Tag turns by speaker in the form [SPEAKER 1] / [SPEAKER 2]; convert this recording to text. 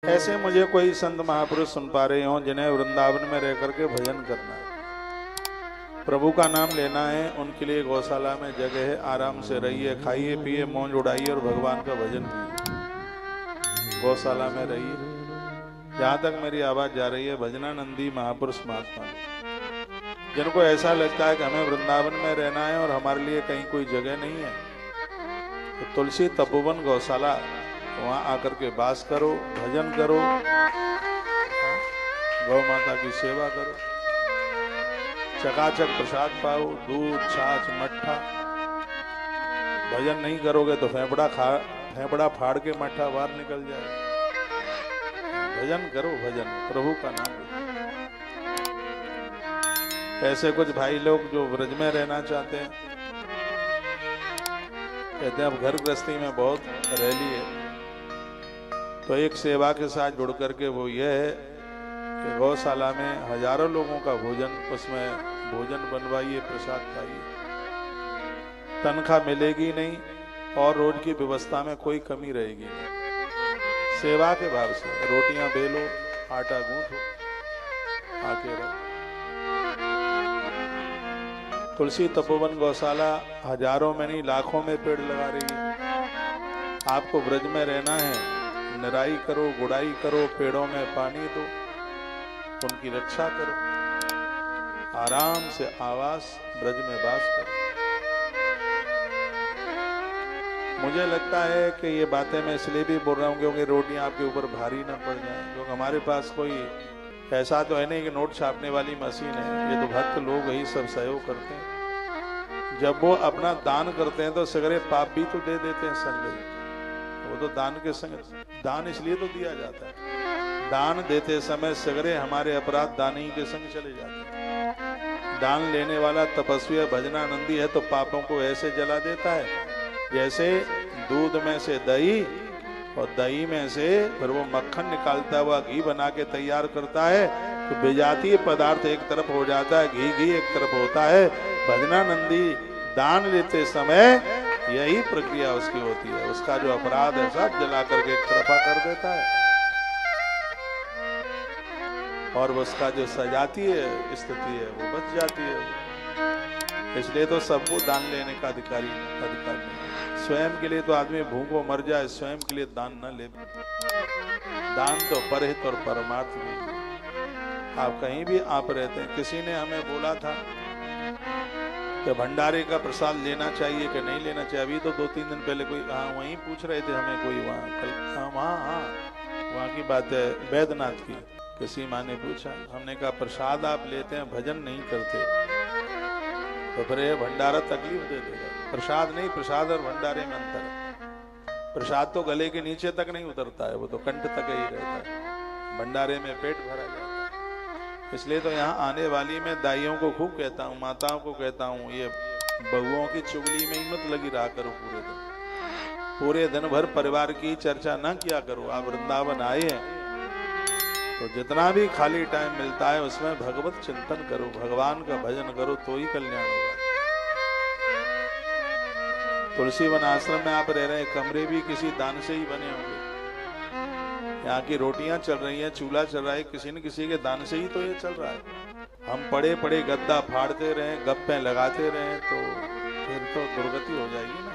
[SPEAKER 1] ऐसे मुझे कोई संत महापुरुष सुन पा रहे हो जिन्हें वृंदावन में रह करके भजन करना है, प्रभु का नाम लेना है, उनके लिए गौशाला में जगह है, आराम से रहिए, खाइए पिए, मौज उड़ाइए और भगवान का भजन कीजिए। गौशाला में रहिए। जहाँ तक मेरी आवाज जा रही है, भजनानंदी महापुरुष महात्मा जिनको ऐसा लगता है कि हमें वृंदावन में रहना है और हमारे लिए कहीं कोई जगह नहीं है, तो तुलसी तपोवन गौशाला वहां आकर के वास करो, भजन करो, गौ माता की सेवा करो, चकाचक प्रसाद पाओ, दूध छाछ मट्ठा। भजन नहीं करोगे तो फेफड़ा फाड़ के मट्ठा बाहर निकल जाए। भजन करो, भजन प्रभु का नाम लो। ऐसे कुछ भाई लोग जो ब्रज में रहना चाहते हैं, कहते हैं अब घर गृहस्थी में बहुत रह लिए, तो एक सेवा के साथ जुड़ करके वो ये है कि गौशाला में हजारों लोगों का भोजन, उसमें भोजन बनवाइए, प्रसाद खाइए। तनख्वाह मिलेगी नहीं और रोज की व्यवस्था में कोई कमी रहेगी नहीं। सेवा के भाव से रोटियां बेलो, आटा गूंथो, आके रहो। तुलसी तपोवन गौशाला हजारों में नहीं लाखों में पेड़ लगा रही है। आपको ब्रज में रहना है, निराई करो, गुड़ाई करो, पेड़ों में पानी दो, उनकी रक्षा करो, आराम से आवास ब्रज में वास करो। मुझे लगता है कि ये बातें मैं इसलिए भी बोल रहा हूँ क्योंकि रोटियां आपके ऊपर भारी ना पड़ जाए, क्योंकि हमारे पास कोई ऐसा तो है नहीं कि नोट छापने वाली मशीन है। ये तो भक्त लोग ही सब सहयोग करते हैं। जब वो अपना दान करते हैं तो सगरे पाप भी तो दे देते हैं संग। वो तो दान के संग, दान इसलिए तो दिया जाता है, दान देते समय सगरे हमारे अपराध दानी के संग चले जाते हैं। दान लेने वाला तपस्वी भजनानंदी है तो पापों को ऐसे जला देता है जैसे दूध में से दही और दही में से फिर वो मक्खन निकालता हुआ घी बना के तैयार करता है, तो विजातीय पदार्थ एक तरफ हो जाता है, घी एक तरफ होता है। भजनानंदी दान लेते समय यही प्रक्रिया उसकी होती है। उसका जो अपराध है सब जला करके एक तरफा कर देता है और उसका जो सजातीय स्थिति है वो बच जाती है। इसलिए तो सबको दान लेने का अधिकार नहीं। स्वयं के लिए तो आदमी भूखों मर जाए, स्वयं के लिए दान न ले। दान तो परहित और परमार्थ में। आप कहीं भी आप रहते हैं, किसी ने हमें बोला था कि भंडारे का प्रसाद लेना चाहिए कि नहीं लेना चाहिए। अभी तो 2-3 दिन पहले कोई वहीं पूछ रहे थे हमें, कोई वहाँ वहाँ की बात है बैद्यनाथ की, किसी माँ ने पूछा। हमने कहा प्रसाद आप लेते हैं, भजन नहीं करते, तो फिर ये भंडारा तकलीफ दे देगा। प्रसाद नहीं, प्रसाद और भंडारे में अंतर है। प्रसाद तो गले के नीचे तक नहीं उतरता है, वो तो कंठ तक ही रहता है। भंडारे में पेट भरा जाता है। इसलिए तो यहाँ आने वाली मैं दाइयों को खूब कहता हूँ, माताओं को कहता हूँ, ये बहुओं की चुगली में ही मत लगी रहा करो पूरे दिन भर परिवार की चर्चा ना किया करो। आप वृंदावन आए हैं तो जितना भी खाली टाइम मिलता है उसमें भगवत चिंतन करो, भगवान का भजन करो, तो ही कल्याण होगा। तुलसी वन आश्रम में आप रह रहे हैं, कमरे भी किसी दान से ही बने होंगे। यहाँ की रोटियां चल रही हैं, चूल्हा चल रहा है, किसी न किसी के दान से ही तो ये चल रहा है। हम पड़े पड़े गद्दा फाड़ते रहे, गप्पे लगाते रहे तो फिर तो दुर्गति हो जाएगी ना।